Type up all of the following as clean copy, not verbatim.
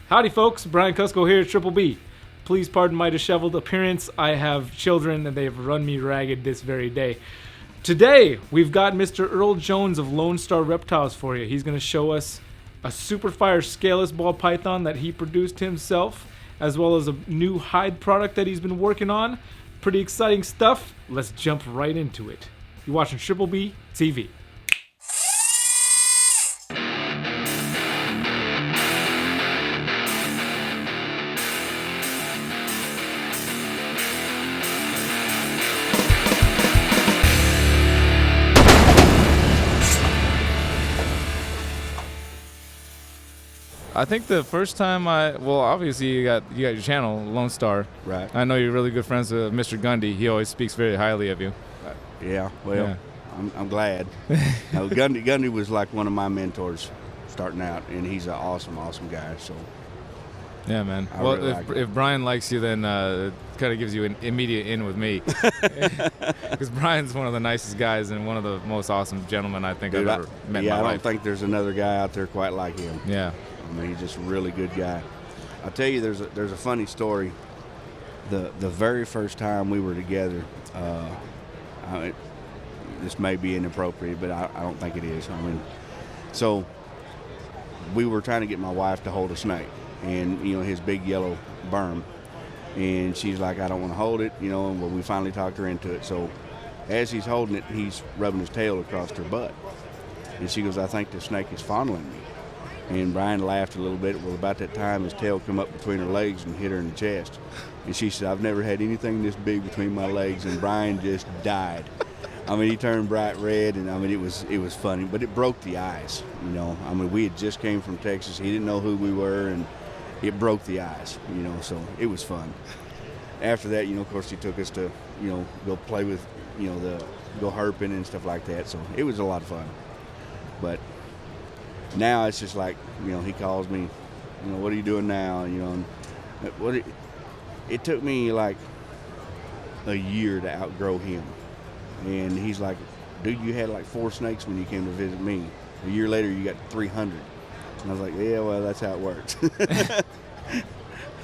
Howdy folks, Brian Cusco here at Triple B. Please pardon my disheveled appearance. I have children and they've run me ragged this very day. Today, we've got Mr. Earl Jones of Lone Star Reptiles for you. He's going to show us a super fire scaleless ball python that he produced himself, as well as a new hide product that he's been working on. Pretty exciting stuff. Let's jump right into it. You're watching Triple B TV. I think the first time obviously you got your channel, Lone Star. Right. I know you're really good friends with Mr. Gundy. He always speaks very highly of you. Yeah, I'm glad. Gundy was like one of my mentors starting out, and he's an awesome guy. So. Yeah, man. If Brian likes you, then it kind of gives you an immediate in with me. Because Brian's one of the nicest guys and one of the most awesome gentlemen I think I've ever met in my life. I don't think there's another guy out there quite like him. Yeah. I mean, he's just a really good guy. I'll tell you, there's a funny story. The very first time we were together, this may be inappropriate, but I don't think it is. I mean, so we were trying to get my wife to hold a snake, and his big yellow berm, and she's like, I don't want to hold it, and we finally talked her into it. So as he's holding it, he's rubbing his tail across her butt, and she goes, I think the snake is fondling me. And Brian laughed a little bit. Well, about that time, his tail come up between her legs and hit her in the chest. And she said, I've never had anything this big between my legs. And Brian just died. I mean, he turned bright red, and I mean, it was funny. But it broke the ice, I mean, we had just came from Texas. He didn't know who we were, and it broke the ice, so it was fun. After that, of course, he took us to, go play with, go herping and stuff like that. So it was a lot of fun. But now it's just like, he calls me, what are you doing now? And it took me like a year to outgrow him. And he's like, dude, you had like 4 snakes when you came to visit me. A year later, you got 300. And I was like, yeah, well, that's how it works.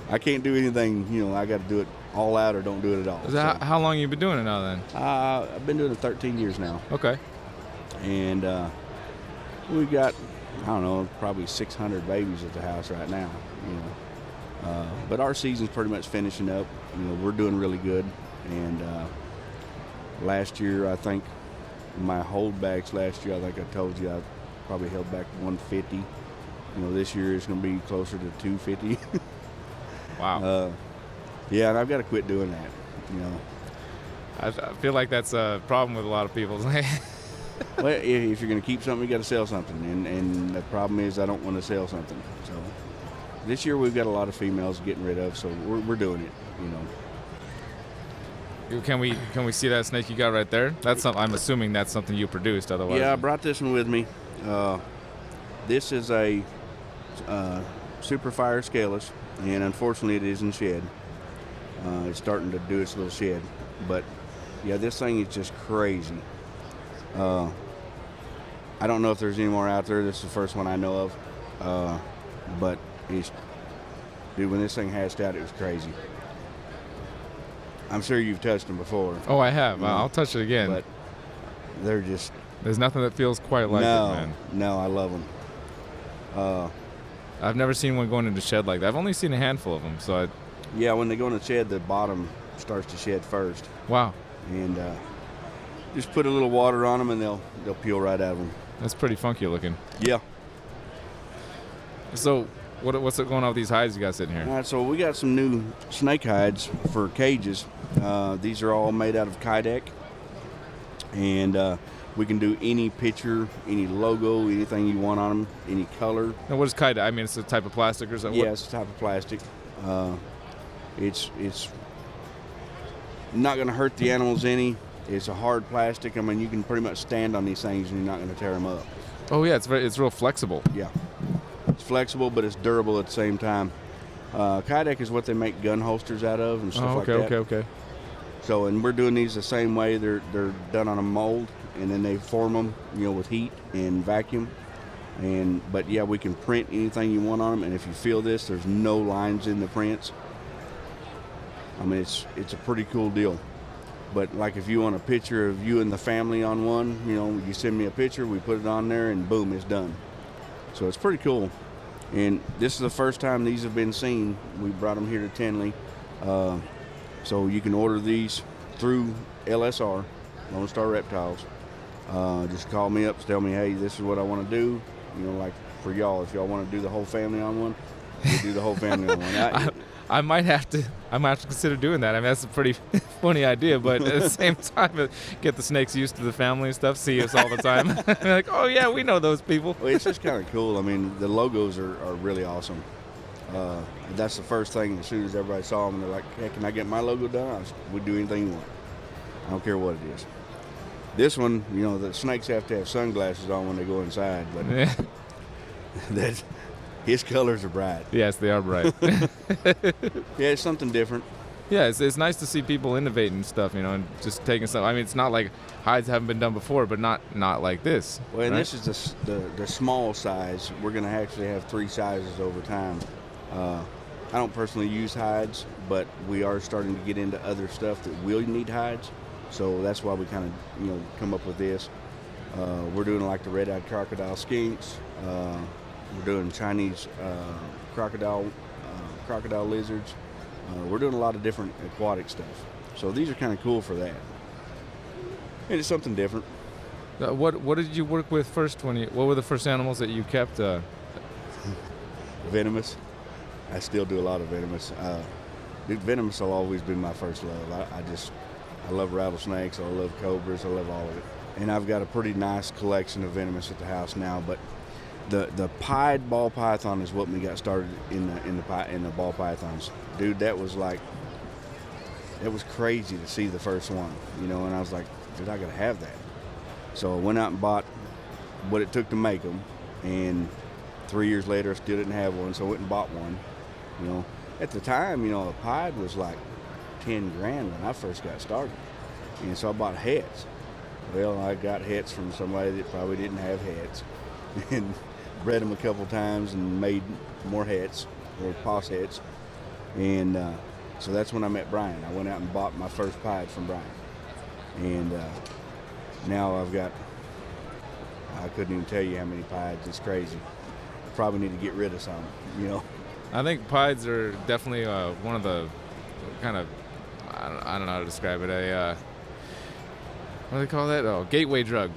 I can't do anything, I got to do it all out or don't do it at all. How long have you been doing it now then? I've been doing it 13 years now. Okay. And we got, I don't know, probably 600 babies at the house right now, but our season's pretty much finishing up. We're doing really good. And last year, I think my holdbacks last year, I think I told you I probably held back 150. This year it's going to be closer to 250. Wow. Yeah, and I've got to quit doing that. I feel like that's a problem with a lot of people. Well, if you're going to keep something, you got to sell something, and the problem is I don't want to sell something. So this year we've got a lot of females getting rid of, so we're doing it. Can we see that snake you got right there? That's something, I'm assuming that's something you produced. Otherwise, yeah, I brought this one with me. This is a super fire scaleless, and unfortunately it is in shed. It's starting to do its little shed, but yeah, this thing is just crazy. I don't know if there's any more out there. This is the first one I know of. But dude, when this thing hatched out, it was crazy. I'm sure you've touched them before. Oh, I have. I'll touch it again. But they're just... There's nothing that feels quite like it, man. No, I love them. I've never seen one going into shed like that. I've only seen a handful of them. So yeah, when they go in the shed, the bottom starts to shed first. Wow. And just put a little water on them, and they'll peel right out of them. That's pretty funky looking. Yeah. So what's going on with these hides you got sitting here? All right, so we got some new snake hides for cages. These are all made out of Kydeck, and we can do any picture, any logo, anything you want on them, any color. Now, what is Kydeck? I mean, it's a type of plastic or something? Yeah, it's a type of plastic. It's not going to hurt the animals any. It's a hard plastic. I mean, you can pretty much stand on these things and you're not going to tear them up. Oh, yeah, it's real flexible. Yeah. It's flexible, but it's durable at the same time. Kydeck is what they make gun holsters out of and stuff like that. Okay. So, and we're doing these the same way. They're done on a mold, and then they form them, with heat and vacuum. But yeah, we can print anything you want on them. And if you feel this, there's no lines in the prints. I mean, it's a pretty cool deal. But like if you want a picture of you and the family on one, you know, you send me a picture, we put it on there, and boom, it's done. So it's pretty cool. And this is the first time these have been seen. We brought them here to Tinley. So you can order these through LSR, Lone Star Reptiles. Just call me up, tell me, hey, this is what I want to do. You know, like for y'all, if y'all want to do the whole family on one, we'll do the whole family on one. I might have to consider doing that. I mean, that's a pretty funny idea, but at the same time, get the snakes used to the family and stuff, see us all the time. Like, oh yeah, we know those people. Well, it's just kind of cool. I mean, the logos are really awesome. That's the first thing. As soon as everybody saw them, they're like, hey, can I get my logo done? We'd do anything you want. I don't care what it is. This one, you know, the snakes have to have sunglasses on when they go inside, but his colors are bright. Yes, they are bright. Yeah, it's something different. Yeah, it's nice to see people innovating stuff, you know, and just taking stuff. I mean, it's not like hides haven't been done before, but not like this. Well, and right? this is the small size. We're going to actually have 3 sizes over time. I don't personally use hides, but we are starting to get into other stuff that will need hides. So that's why we kind of, you know, come up with this. We're doing like the red-eyed crocodile skinks. We're doing Chinese crocodile lizards. We're doing a lot of different aquatic stuff. So these are kind of cool for that. And it's something different. What did you work with first what were the first animals that you kept? Venomous. I still do a lot of venomous. Dude, venomous will always be my first love. I love rattlesnakes. I love cobras. I love all of it. And I've got a pretty nice collection of venomous at the house now. But the pied ball python is what we got started in the ball pythons. Dude, it was crazy to see the first one, you know. And I was like, dude, I gotta have that. So I went out and bought what it took to make them. And 3 years later, I still didn't have one, so I went and bought one. You know, at the time, you know, a pied was like 10 grand when I first got started. And so I bought hats. Well, I got hats from somebody that probably didn't have hats, and bred them a couple times and made more hats, or POS hats. And so that's when I met Brian. I went out and bought my first pied from Brian. And now I couldn't even tell you how many pieds. It's crazy. Probably need to get rid of some, you know. I think pieds are definitely one of the kind of, I don't know how to describe it, what do they call that? Oh, gateway drug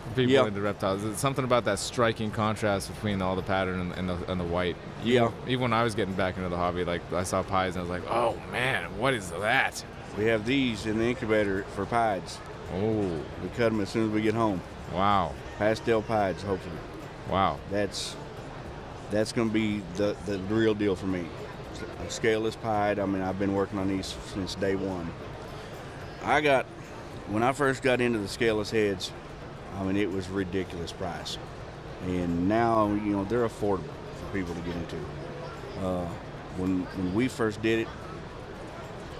for people into reptiles. It's something about that striking contrast between all the pattern and the white. Even when I was getting back into the hobby, like I saw pieds and I was like, oh man, what is that? We have these in the incubator for pieds. Oh. We cut them as soon as we get home. Wow. Pastel pieds, hopefully. Wow. That's going to be the real deal for me. A scaleless pied. I mean, I've been working on these since day one. When I first got into the scaleless heads, I mean, it was ridiculous price. And now, you know, they're affordable for people to get into. When we first did it,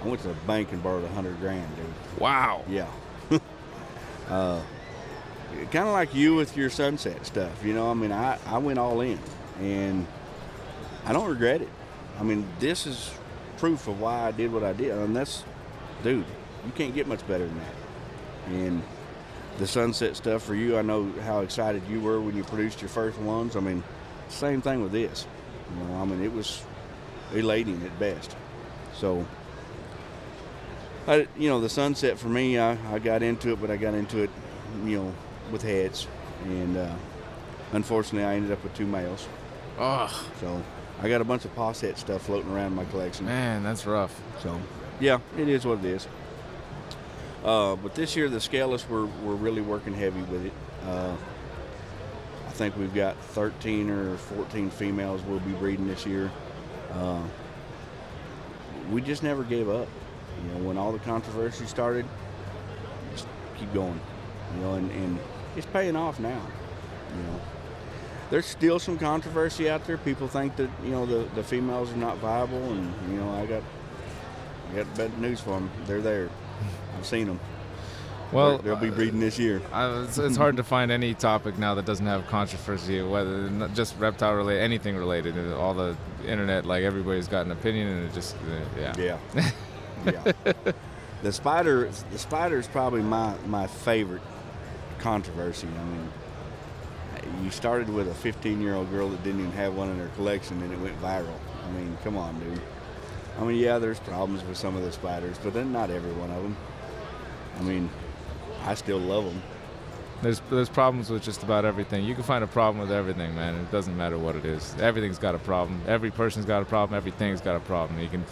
I went to the bank and borrowed $100 grand, dude. Wow. Yeah. Kind of like you with your sunset stuff, you know. I mean, I went all in, and I don't regret it. I mean, this is proof of why I did what I did. And dude, you can't get much better than that. And the sunset stuff for you, I know how excited you were when you produced your first ones. I mean, same thing with this. You know, I mean, it was elating at best. So, the sunset for me, I got into it, but I got into it, you know, with heads. And unfortunately, I ended up with 2 males. Oh. So I got a bunch of posset stuff floating around in my collection. Man, that's rough. So, yeah, it is what it is. But this year, the scaleless, we're really working heavy with it. I think we've got 13 or 14 females we'll be breeding this year. We just never gave up. You know, when all the controversy started, just keep going. You know, and it's paying off now. You know, there's still some controversy out there. People think that, you know, the females are not viable, and you know, I got bad news for them. They're there. I've seen them. Well, they'll be breeding this year. It's hard to find any topic now that doesn't have controversy, whether not just reptile related, anything related. All the internet, like everybody's got an opinion, and it just Yeah. The spider is probably my favorite controversy. I mean, you started with a 15-year-old girl that didn't even have one in her collection, and it went viral. I mean, come on, dude. I mean, yeah, there's problems with some of the spiders, but then not every one of them. I mean, I still love them. There's problems with just about everything. You can find a problem with everything, man. It doesn't matter what it is. Everything's got a problem. Every person's got a problem. Everything's got a problem. You can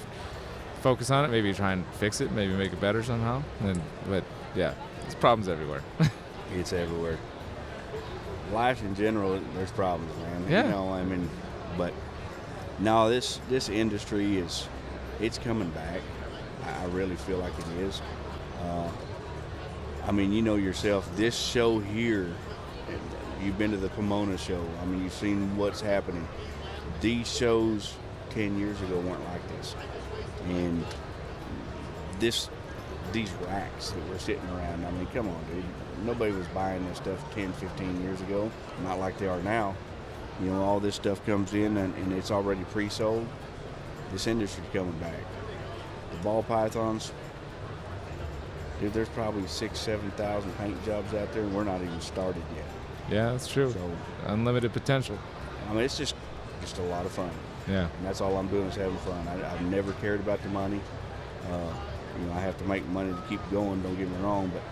focus on it. Maybe try and fix it. Maybe make it better somehow. But yeah, there's problems everywhere. It's everywhere. Life in general, there's problems, man. Yeah. You know, I mean, but no, this industry it's coming back. I really feel like it is. I mean, you know yourself, this show here, you've been to the Pomona show. I mean, you've seen what's happening. These shows 10 years ago weren't like this. And these racks that were sitting around, I mean, come on, dude. Nobody was buying this stuff 10, 15 years ago. Not like they are now. You know, all this stuff comes in and it's already pre-sold. This industry's coming back. The ball pythons, dude, there's probably 6,000, 7,000 paint jobs out there, and we're not even started yet. Yeah, that's true. So, unlimited potential. I mean, it's just a lot of fun. Yeah. And that's all I'm doing is having fun. I've never cared about the money. You know, I have to make money to keep going, don't get me wrong, but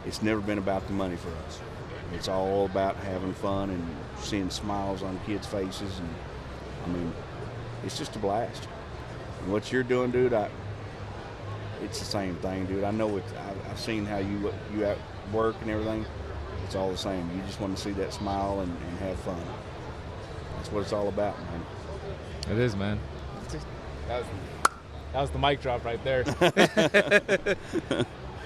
it's never been about the money for us. It's all about having fun and seeing smiles on kids' faces. And I mean, it's just a blast. And what you're doing, dude, it's the same thing, dude. I know I've seen how you at work and everything. It's all the same. You just want to see that smile and have fun. That's what it's all about, man. It is, man. That was the mic drop right there.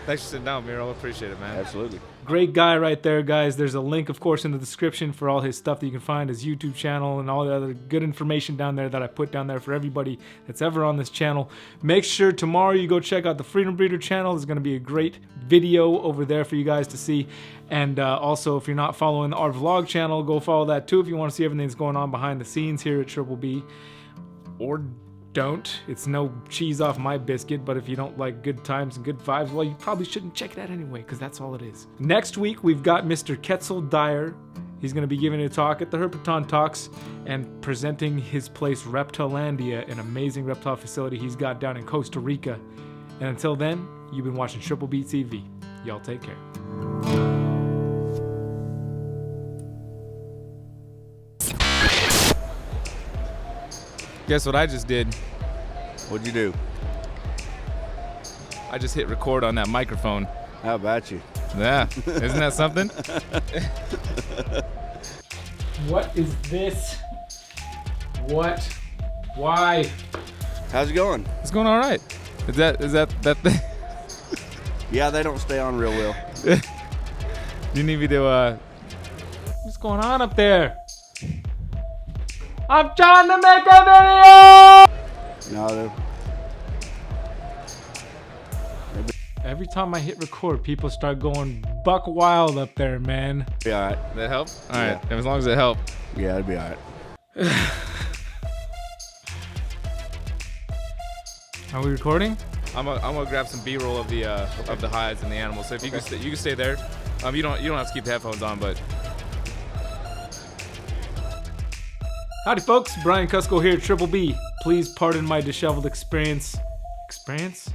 Thanks for sitting down, Miro. Appreciate it, man. Absolutely. Great guy right there, guys. There's a link, of course, in the description for all his stuff that you can find, his YouTube channel and all the other good information down there that I put down there for everybody that's ever on this channel. Make sure tomorrow you go check out the Freedom Breeder channel. There's going to be a great video over there for you guys to see. And also, if you're not following our vlog channel, go follow that too if you want to see everything that's going on behind the scenes here at Triple B. Or don't. It's no cheese off my biscuit, but if you don't like good times and good vibes, well, you probably shouldn't check it out anyway, because that's all it is. Next week, we've got Mr. Quetzal Dyer. He's going to be giving a talk at the Herpeton Talks and presenting his place, Reptilandia, an amazing reptile facility he's got down in Costa Rica. And until then, you've been watching Triple B TV. Y'all take care. Guess what I just did? What'd you do? I just hit record on that microphone. How about you? Yeah, isn't that something? What is this? What? Why? How's it going? It's going all right. Is that thing? Yeah, they don't stay on real well. You need me to, what's going on up there? I'm trying to make a video! No, Every time I hit record, people start going buck wild up there, man. be all right. That help? All Yeah. right, as long as it helped. Yeah, it'll be all right. Are we recording? I'm gonna grab some B-roll of the hides and the animals. So if you can stay there. You don't have to keep the headphones on, but. Howdy, folks. Brian Cusco here at Triple B. Please pardon my disheveled experience. Experience?